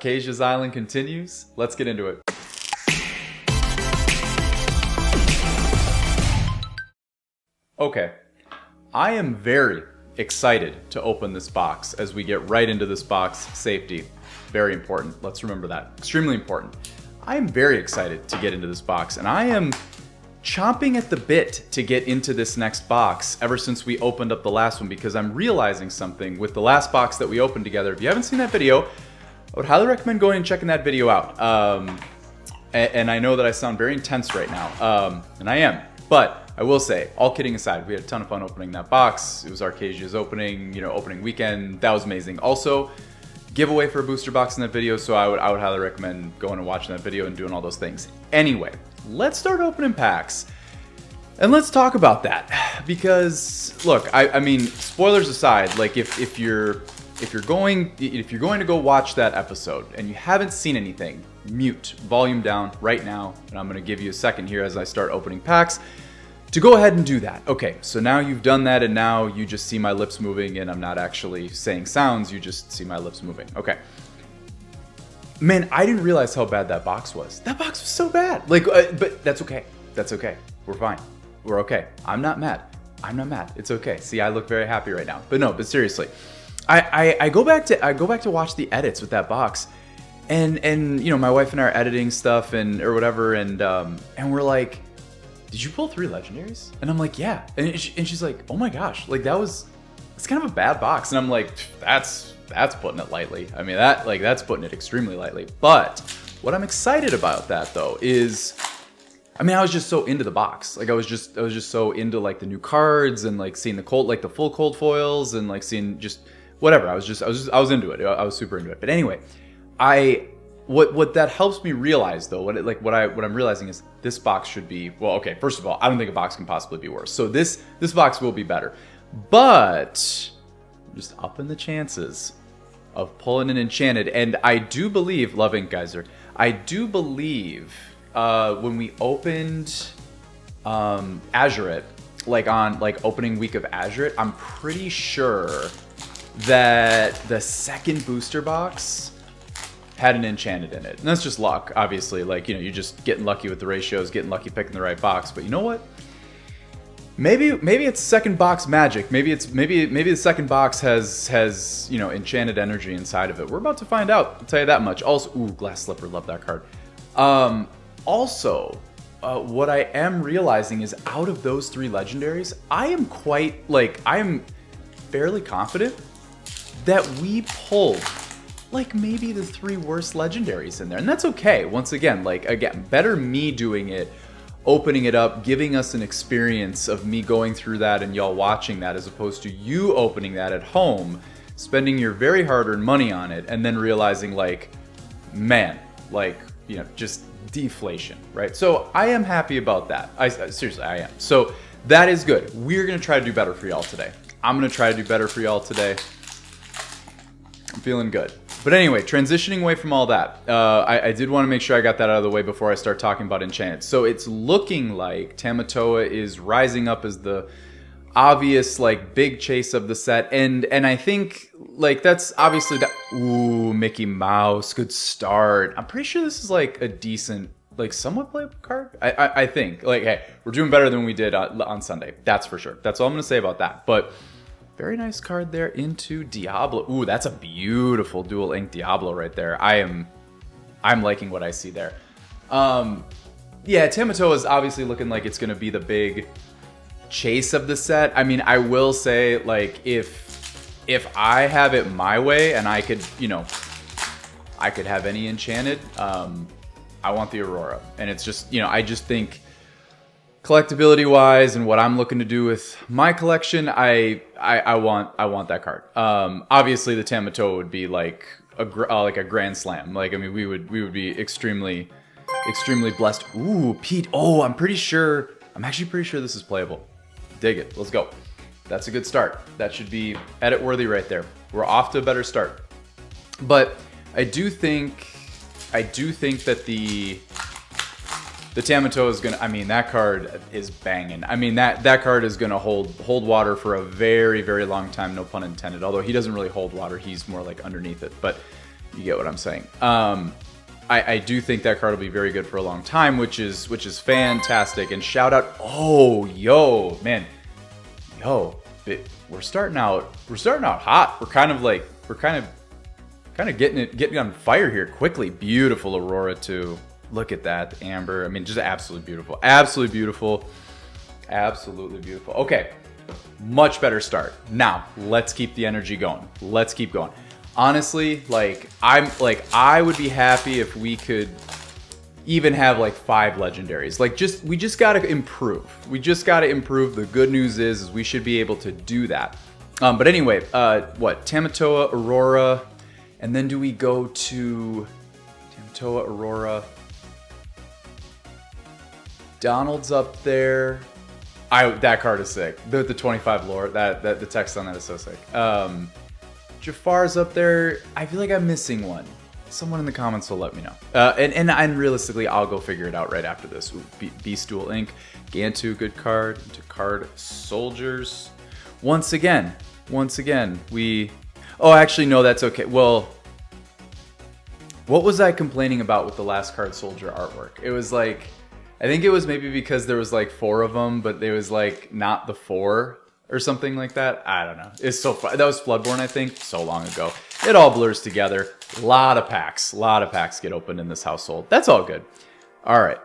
Archazia's Island continues. Let's get into it. Okay, I am very excited to open this box as we get right into this box. Safety, very important. Let's remember that. Extremely important. I am very excited to get into this box, and I am chomping at the bit to get into this next box ever since we opened up the last one, because I'm realizing something with the last box that we opened together. If you haven't seen that video, I would highly recommend going and checking that video out. And I know that I sound very intense right now, and I am, but I will say, all kidding aside, we had a ton of fun opening that box. It was Archazia's opening weekend. That was amazing. Also, giveaway for a booster box in that video, so I would highly recommend going and watching that video and doing all those things. Anyway, let's start opening packs, and let's talk about that, because look, I mean, spoilers aside, like if you're going to go watch that episode and you haven't seen anything, mute, volume down right now, and I'm going to give you a second here as I start opening packs to go ahead and do that. Okay, so now you've done that, and now you just see my lips moving, and I'm not actually saying sounds, you just see my lips moving. Okay. Man, I didn't realize how bad that box was. That box was so bad. Like, but that's okay. That's okay. We're fine. We're okay. I'm not mad. I'm not mad. It's okay. See, I look very happy right now. But seriously, I go back to watch the edits with that box, and you know, my wife and I are editing stuff or whatever, and we're like, did you pull 3 legendaries? And I'm like, yeah. And she's like, oh my gosh, like it's kind of a bad box. And I'm like, that's putting it lightly. I mean, that's putting it extremely lightly. But what I'm excited about that though is, I mean, I was just so into the box. Like I was just so into like the new cards and like seeing the full cold foils and like seeing just whatever. I was into it. I was super into it. But anyway, what that helps me realize though, what I'm realizing is this box should be, well, okay, first of all, I don't think a box can possibly be worse. So this box will be better. But I'm just upping the chances of pulling an enchanted. And I do believe, Love Ink Geyser, I do believe when we opened Azurite, like on like opening week of Azurite, I'm pretty sure that the second booster box had an enchanted in it. And that's just luck, obviously. Like, you know, you're just getting lucky with the ratios, getting lucky picking the right box. But you know what? Maybe it's second box magic. Maybe the second box has you know, enchanted energy inside of it. We're about to find out. I'll tell you that much. Also, ooh, Glass Slipper, love that card. Also, what I am realizing is out of those 3 legendaries, I am fairly confident that we pulled like maybe the 3 worst legendaries in there. And that's okay. Once again, better me doing it, opening it up, giving us an experience of me going through that and y'all watching that, as opposed to you opening that at home, spending your very hard-earned money on it, and then realizing like, man, like, you know, just deflation, right? So I am happy about that. Seriously, I am. So that is good. We're going to try to do better for y'all today. I'm going to try to do better for y'all today. I'm feeling good. But anyway, transitioning away from all that, I did want to make sure I got that out of the way before I start talking about Enchanted. So it's looking like Tamatoa is rising up as the obvious, like, big chase of the set. And I think, like, that's obviously that. Ooh, Mickey Mouse, good start. I'm pretty sure this is, like, a decent, like, somewhat playable card. I think. Like, hey, we're doing better than we did on Sunday. That's for sure. That's all I'm going to say about that. But very nice card there into Diablo. Ooh, that's a beautiful dual ink Diablo right there. I'm liking what I see there. Yeah, Tamatoa is obviously looking like it's going to be the big chase of the set. I mean, I will say, like, if I have it my way and I could, you know, I could have any enchanted, I want the Aurora. And it's just, you know, I just think collectability wise and what I'm looking to do with my collection, I want that card. Obviously the Tamatoa would be like a grand slam. Like, I mean, we would be extremely blessed. Ooh, Pete. Oh, I'm actually pretty sure this is playable. Dig it. Let's go. That's a good start. That should be edit worthy right there. We're off to a better start. But I do think that the Tamatoa is gonna, I mean, that card is banging. I mean, that card is gonna hold water for a very, very long time, no pun intended. Although he doesn't really hold water, he's more like underneath it. But You get what I'm saying. I do think that card will be very good for a long time, which is fantastic. And shout out, oh, yo, man, yo, we're starting out hot. We're kind of getting on fire here quickly. Beautiful Aurora too. Look at that, Amber. I mean, just absolutely beautiful. Absolutely beautiful. Absolutely beautiful. Okay, much better start. Now let's keep the energy going. Let's keep going. Honestly, I would be happy if we could even have like 5 legendaries. We just gotta improve. We just gotta improve. The good news is we should be able to do that. But anyway, what? Tamatoa, Aurora, and then do we go to Tamatoa, Aurora? Donald's up there. That card is sick. The 25 lore. The text on that is so sick. Jafar's up there. I feel like I'm missing one. Someone in the comments will let me know. And realistically, I'll go figure it out right after this. Beast Duel Inc. Gantu, good card. Into card soldiers. Once again, we... Oh, actually, no, that's okay. Well, what was I complaining about with the last card soldier artwork? It was like... I think it was maybe because there was like 4 of them, but there was like not the 4 or something like that. I don't know. It's so fun. That was Floodborn, I think, so long ago. It all blurs together. A lot of packs get opened in this household. That's all good. All right.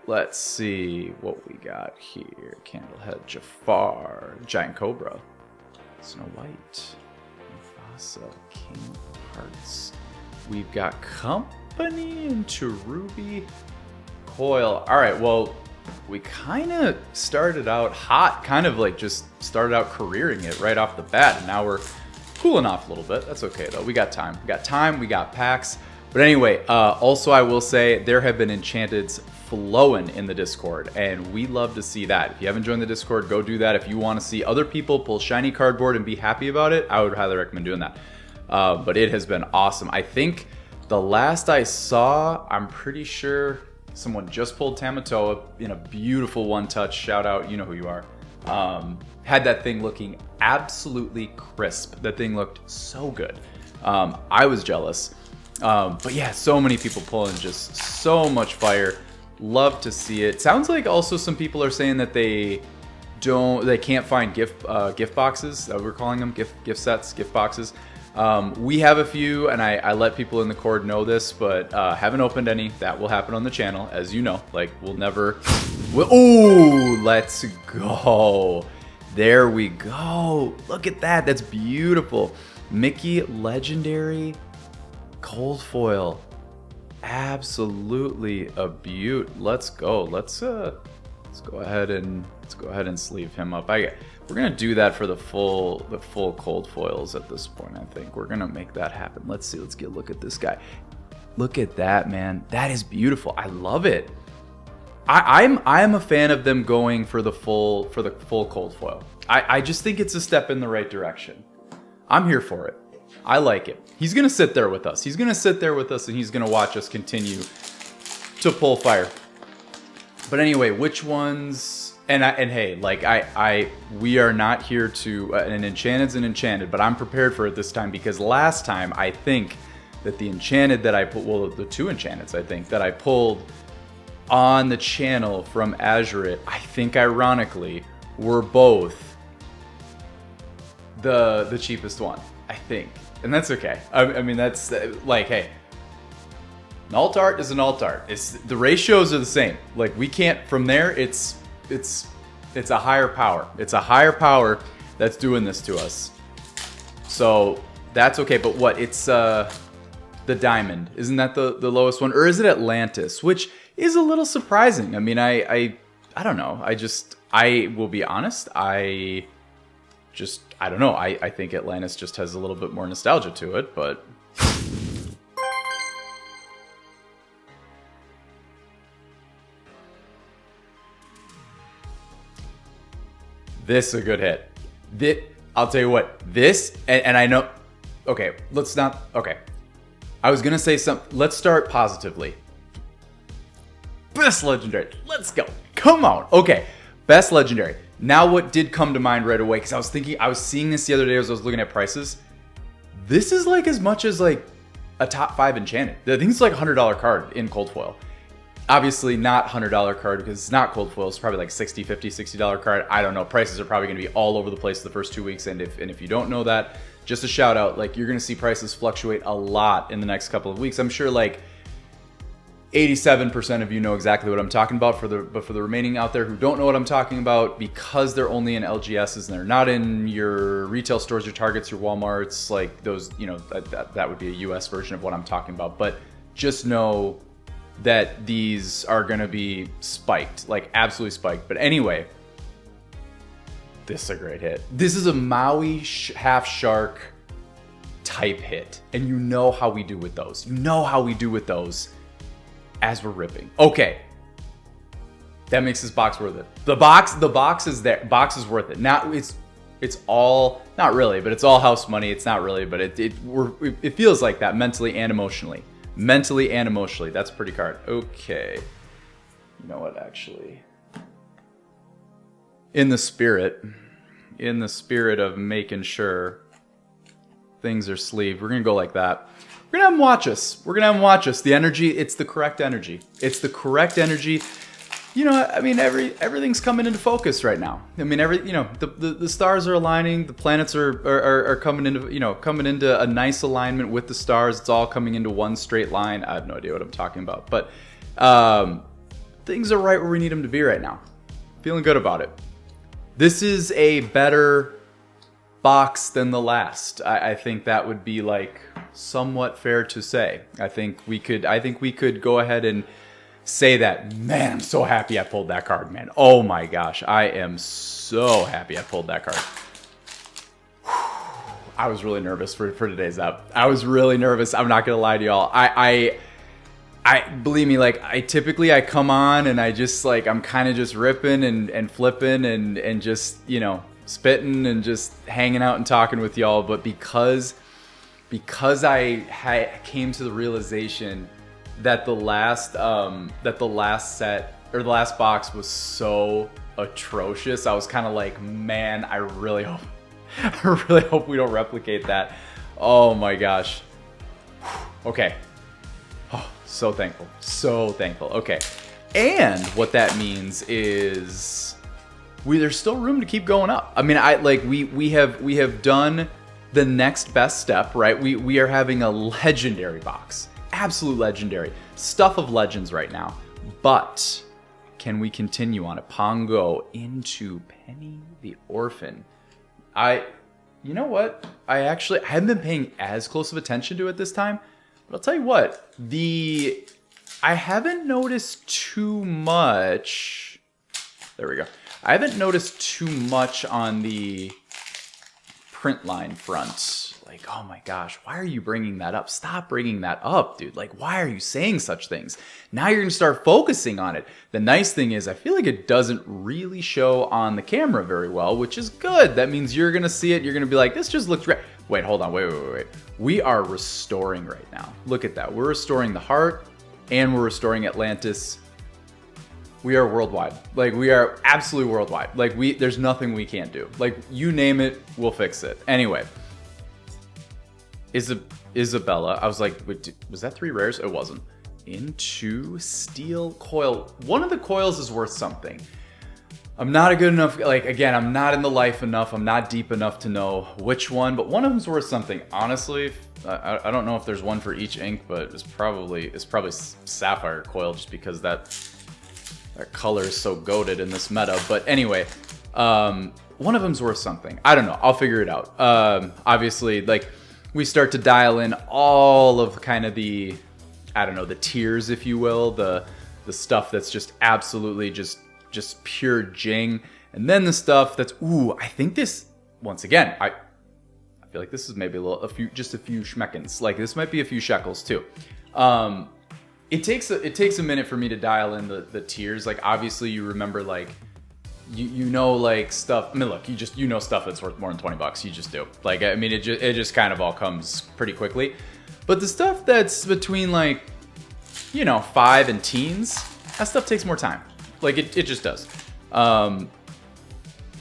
Let's see what we got here. Candlehead, Jafar, Giant Cobra, Snow White, Mufasa, King of Hearts. We've got Company into Ruby. Coil. All right, well, we kind of started out hot, kind of like just started out careering it right off the bat, and now we're cooling off a little bit. That's okay, though. We got time. We got packs. But anyway, also I will say there have been enchanteds flowing in the Discord, and we love to see that. If you haven't joined the Discord, go do that. If you want to see other people pull shiny cardboard and be happy about it, I would highly recommend doing that. But it has been awesome. I think the last I saw, I'm pretty sure... someone just pulled Tamatoa in a beautiful one-touch. Shout out, you know who you are. Had that thing looking absolutely crisp. That thing looked so good. I was jealous. But yeah, so many people pulling, just so much fire. Love to see it. Sounds like also some people are saying that they can't find gift boxes. We're calling them gift sets, gift boxes. We have a few, and I let people in the Cord know this, but haven't opened any. That will happen on the channel, as you know. Like, we'll never... Oh, let's go. There we go. Look at that. That's beautiful. Mickey Legendary Cold Foil. Absolutely a beaut. Let's go. Let's go ahead and sleeve him up. We're gonna do that for the full cold foils at this point. I think we're gonna make that happen. Let's see. Let's get a look at this guy. Look at that, man. That is beautiful. I love it. I'm a fan of them going for the full cold foil. I just think it's a step in the right direction. I'm here for it. I like it. He's gonna sit there with us. He's gonna sit there with us, and he's gonna watch us continue to pull fire. But anyway, which ones? And hey, like we are not here to an enchanted's an enchanted, but I'm prepared for it this time because last time I think that the enchanted that I put, well, the 2 enchanteds I think that I pulled on the channel from Azurit, I think ironically were both the cheapest one, I think, and that's okay. I mean that's like, hey. An alt art is an alt art. The ratios are the same. Like we can't from there. It's a higher power. It's a higher power that's doing this to us. So that's okay. But what? It's the diamond. Isn't that the lowest one, or is it Atlantis? Which is a little surprising. I mean, I don't know. I will be honest. I don't know. I think Atlantis just has a little bit more nostalgia to it, but. This is a good hit. I'll tell you what, this, and I know, okay, let's not, okay. I was going to say something, let's start positively. Best legendary, let's go. Come on. Okay, best legendary. Now what did come to mind right away, because I was seeing this the other day as I was looking at prices. This is like as much as like a top 5 enchanted. I think it's like a $100 card in cold foil. Obviously not $100 card because it's not cold foil. It's probably like $60, $50, $60 card. I don't know. Prices are probably going to be all over the place the first 2 weeks. And if you don't know that, just a shout out, like you're going to see prices fluctuate a lot in the next couple of weeks. I'm sure like 87% of you know exactly what I'm talking about. But for the remaining out there who don't know what I'm talking about, because they're only in LGSs and they're not in your retail stores, your Targets, your Walmarts, like those, you know, that would be a US version of what I'm talking about. But just know that these are going to be spiked, like absolutely spiked. But anyway, this is a great hit. This is a Maui half shark type hit. And you know how we do with those. You know how we do with those as we're ripping. Okay. That makes this box worth it. The box is there. Box is worth it. Now it's all, not really, but it's all house money. It's not really, but it feels like that mentally and emotionally. Mentally and emotionally. That's a pretty card. Okay. You know what, actually? In the spirit of making sure things are sleeved, we're going to go like that. We're going to have them watch us. The energy, it's the correct energy. It's the correct energy. You know, I mean, everything's coming into focus right now. I mean, the stars are aligning. The planets are coming into a nice alignment with the stars. It's all coming into one straight line. I have no idea what I'm talking about, but things are right where we need them to be right now. Feeling good about it. This is a better box than the last. I think that would be like somewhat fair to say. I think we could go ahead and say that. Man, I'm so happy I pulled that card, man. Oh my gosh, I am so happy I pulled that card. I was really nervous for today's app. I was really nervous. I'm not gonna lie to y'all. I believe me, like I come on and I just like I'm kind of just ripping and flipping and just, you know, spitting and just hanging out and talking with y'all. But because I came to the realization that the last set or the last box was so atrocious, I was kind of like, man, I really hope we don't replicate that. Oh my gosh. Okay. Oh, so thankful. Okay. And what that means is there's still room to keep going up. I mean, we have done the next best step, right? We are having a legendary box. Absolute legendary. Stuff of legends right now. But can we continue on it? Pongo into Penny the Orphan. You know what? I haven't been paying as close of attention to it this time. But I'll tell you what. I haven't noticed too much. There we go. I haven't noticed too much on the print line front. Like, oh my gosh, why are you bringing that up? Stop bringing that up, dude. Like, why are you saying such things? Now you're going to start focusing on it. The nice thing is I feel like it doesn't really show on the camera very well, which is good. That means you're going to see it. You're going to be like, this just looks great. Wait, hold on. Wait. We are restoring right now. Look at that. We're restoring the heart and we're restoring Atlantis. We are worldwide. Like, we are absolutely worldwide. Like, there's nothing we can't do. Like, you name it, we'll fix it. Anyway. Isabella. I was like, wait, was that 3 rares? It wasn't. Into steel coil. One of the coils is worth something. I'm not a good enough, like, again, I'm not in the life enough. I'm not deep enough to know which one, but one of them's worth something. Honestly, I don't know if there's one for each ink, but it's probably sapphire coil just because that color is so goated in this meta. But anyway, one of them's worth something. I don't know. I'll figure it out. Obviously, like, we start to dial in all of kind of the, I don't know, the tiers, if you will, the stuff that's just absolutely just pure jing, and then the stuff that's, ooh, I think this, once again, I feel like this is maybe a few schmeckins. Like, this might be a few shekels too. It takes a minute for me to dial in the tiers. Like, obviously you remember, like, you know, like, stuff. I mean, look, you know stuff that's worth more than $20. You just do. Like, I mean, it just kind of all comes pretty quickly. But the stuff that's between, like, you know, 5 and teens, that stuff takes more time. Like, it just does.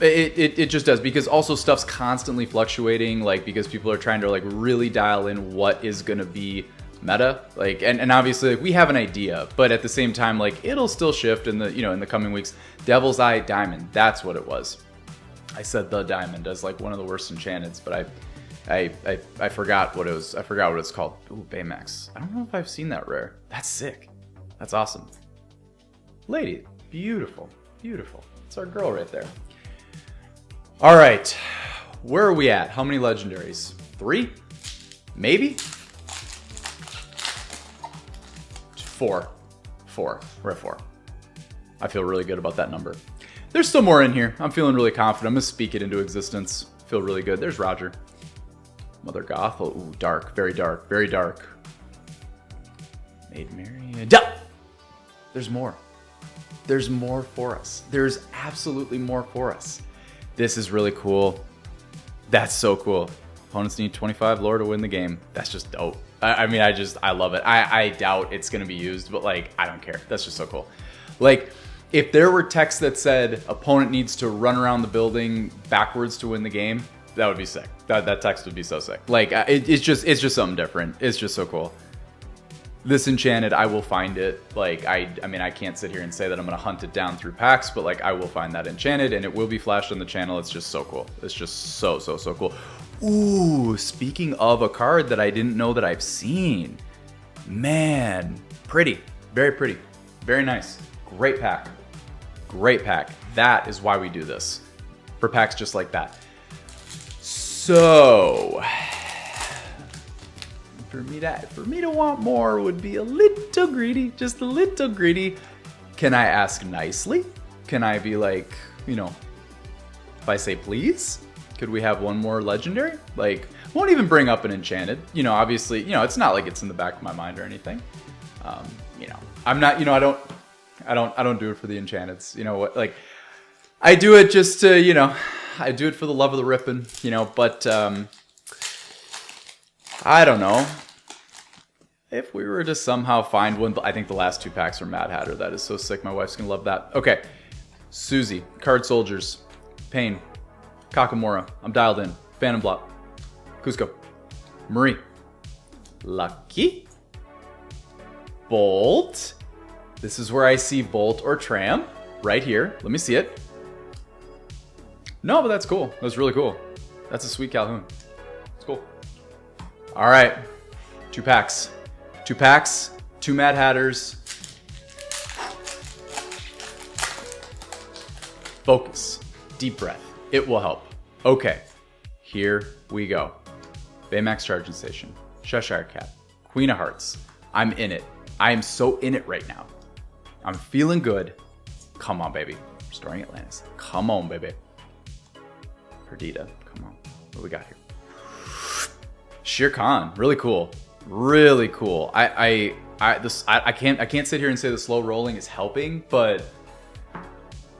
It just does, because also stuff's constantly fluctuating, like, because people are trying to, like, really dial in what is going to be meta, like, and obviously like, we have an idea, but at the same time, like, it'll still shift in the, you know, in the coming weeks. Devil's Eye Diamond, that's what it was. I said the diamond as like one of the worst enchanteds, but I forgot what it was. I forgot what it's called. Ooh, Baymax. I don't know if I've seen that rare. That's sick. That's awesome. Lady, beautiful, beautiful. It's our girl right there. All right, where are we at? How many legendaries? 3? Maybe? 4. We're at 4. I feel really good about that number. There's still more in here. I'm feeling really confident. I'm gonna speak it into existence. Feel really good. There's Roger. Mother Goth. Oh, ooh, dark. Very dark. Very dark. Maid Marian. Yeah! There's more. There's more for us. There's absolutely more for us. This is really cool. That's so cool. Opponents need 25 lore to win the game. That's just dope. I mean, I love it. I doubt it's gonna be used, but like, I don't care. That's just so cool. Like, if there were text that said opponent needs to run around the building backwards to win the game, that would be sick. That text would be so sick. Like, it's just something different. It's just so cool. This enchanted, I will find it. Like, I mean, I can't sit here and say that I'm gonna hunt it down through packs, but like, I will find that enchanted, and it will be flashed on the channel. It's just so cool. It's just so cool. Ooh, speaking of a card that I didn't know that I've seen, man, pretty, very pretty, very nice, great pack. Great pack. That is why we do this. For packs just like that. So, for me to want more would be a little greedy, just a little greedy. Can I ask nicely? Can I be like, you know, if I say please, could we have one more legendary? Like, won't even bring up an enchanted. You know, obviously, you know, it's not like it's in the back of my mind or anything. You know, I'm not, you know, I don't do it for the enchanteds. You know what? Like, I do it just to, you know, I do it for the love of the ripping, you know, but I don't know. If we were to somehow find one, I think the last 2 packs are Mad Hatter. That is so sick. My wife's gonna love that. Okay. Susie, Card Soldiers, Pain, Kakamora, I'm dialed in, Phantom Blot, Cusco, Marie, Lucky, Bolt. This is where I see Bolt or Tram, right here. Let me see it. No, but that's cool. That's really cool. That's a sweet Calhoun. It's cool. All right, 2 packs. 2 packs, 2 Mad Hatters. Focus, deep breath. It will help. Okay, here we go. Baymax Charging Station, Cheshire Cat, Queen of Hearts. I'm in it. I am so in it right now. I'm feeling good. Come on, baby. Restoring Atlantis. Come on, baby. Perdita. Come on. What do we got here? Shere Khan. Really cool. Really cool. I can't sit here and say the slow rolling is helping, but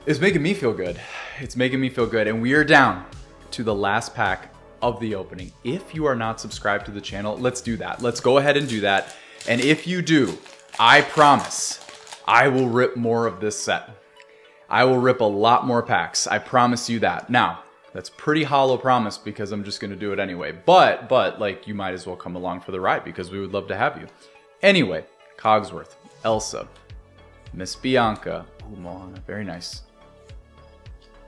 it's making me feel good. It's making me feel good. And we are down to the last pack of the opening. If you are not subscribed to the channel, let's do that. Let's go ahead and do that. And if you do, I promise I will rip more of this set. I will rip a lot more packs. I promise you that. Now, that's pretty hollow promise because I'm just going to do it anyway. But like, you might as well come along for the ride because we would love to have you. Anyway, Cogsworth, Elsa, Miss Bianca, ooh, Moana, very nice.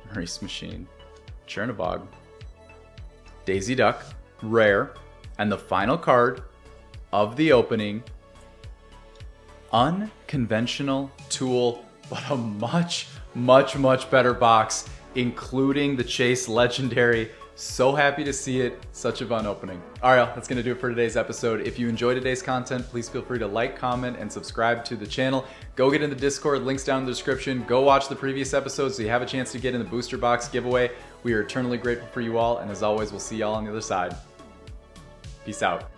Maurice Machine, Chernabog, Daisy Duck, rare, and the final card of the opening, unconventional tool, but a much better box, including the Chase Legendary. So happy to see it. Such a fun opening. All right, that's gonna do it for today's episode. If you enjoyed today's content, please feel free to like, comment, and subscribe to the channel. Go get in the Discord, links down in the description. Go watch the previous episodes so you have a chance to get in the booster box giveaway. We are eternally grateful for you all, and as always, we'll see y'all on the other side. Peace out.